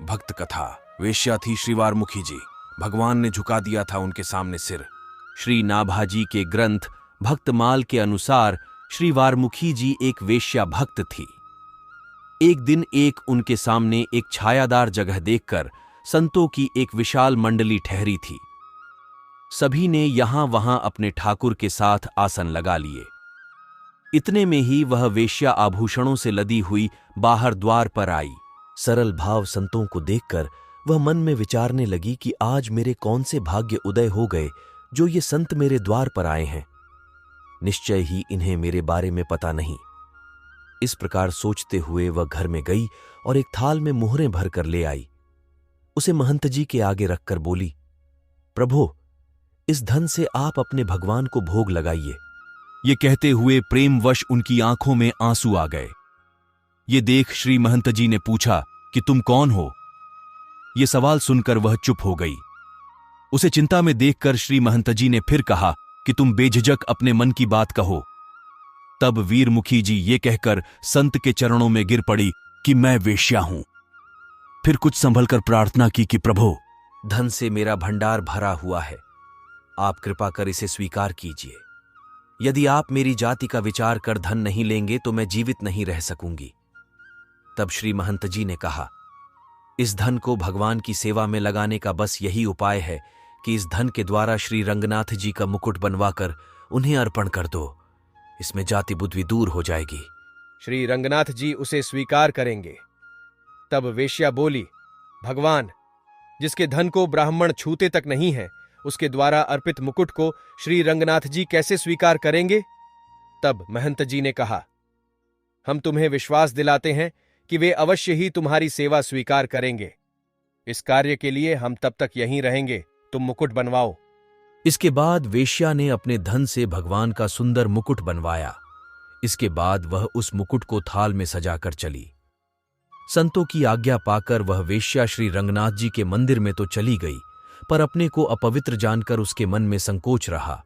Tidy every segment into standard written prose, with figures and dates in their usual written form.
भक्त कथा। वेश्या थी श्री वारमुखी जी। भगवान ने झुका दिया था उनके सामने सिर। श्री नाभाजी के ग्रंथ भक्तमाल के अनुसार श्री वारमुखी जी एक वेश्या भक्त थी। एक दिन उनके सामने एक छायादार जगह देखकर संतों की एक विशाल मंडली ठहरी थी। सभी ने यहां वहां अपने ठाकुर के साथ आसन लगा लिए। इतने में ही वह वेश्या आभूषणों से लदी हुई बाहर द्वार पर आई। सरल भाव संतों को देखकर वह मन में विचारने लगी कि आज मेरे कौन से भाग्य उदय हो गए जो ये संत मेरे द्वार पर आए हैं। निश्चय ही इन्हें मेरे बारे में पता नहीं। इस प्रकार सोचते हुए वह घर में गई और एक थाल में मुहरें भरकर ले आई। उसे महंत जी के आगे रखकर बोली, प्रभो, इस धन से आप अपने भगवान को भोग लगाइए। ये कहते हुए प्रेमवश उनकी आंखों में आंसू आ गए। ये देख श्री महंत जी ने पूछा कि तुम कौन हो? ये सवाल सुनकर वह चुप हो गई। उसे चिंता में देखकर श्री महंत जी ने फिर कहा कि तुम बेझिझक अपने मन की बात कहो। तब वीरमुखी जी ये कहकर संत के चरणों में गिर पड़ी कि मैं वेश्या हूं। फिर कुछ संभलकर प्रार्थना की कि प्रभु, धन से मेरा भंडार भरा हुआ है, आप कृपा कर इसे स्वीकार कीजिए। यदि आप मेरी जाति का विचार कर धन नहीं लेंगे तो मैं जीवित नहीं रह सकूंगी। तब श्री महंत जी ने कहा, इस धन को भगवान की सेवा में लगाने का बस यही उपाय है कि इस धन के द्वारा श्री रंगनाथ जी का मुकुट बनवाकर उन्हें अर्पण कर दो। इसमें जाति बुद्धि दूर हो जाएगी। श्री रंगनाथ जी उसे स्वीकार करेंगे। तब वेश्या बोली, भगवान, जिसके धन को ब्राह्मण छूते तक नहीं है, उसके द्वारा अर्पित मुकुट को श्री रंगनाथ जी कैसे स्वीकार करेंगे? तब महंत जी ने कहा, हम तुम्हें विश्वास दिलाते हैं कि वे अवश्य ही तुम्हारी सेवा स्वीकार करेंगे। इस कार्य के लिए हम तब तक यहीं रहेंगे, तुम मुकुट बनवाओ। इसके बाद वेश्या ने अपने धन से भगवान का सुंदर मुकुट बनवाया। इसके बाद वह उस मुकुट को थाल में सजाकर चली। संतों की आज्ञा पाकर वह वेश्या श्री रंगनाथ जी के मंदिर में तो चली गई, पर अपने को अपवित्र जानकर उसके मन में संकोच रहा।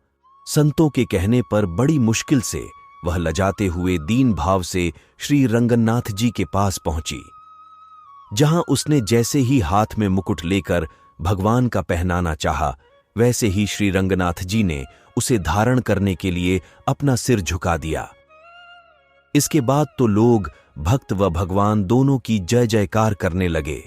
संतों के कहने पर बड़ी मुश्किल से वह लजाते हुए दीन भाव से श्री रंगनाथ जी के पास पहुंची, जहां उसने जैसे ही हाथ में मुकुट लेकर भगवान का पहनाना चाहा, वैसे ही श्री रंगनाथ जी ने उसे धारण करने के लिए अपना सिर झुका दिया। इसके बाद तो लोग भक्त व भगवान दोनों की जय जयकार करने लगे।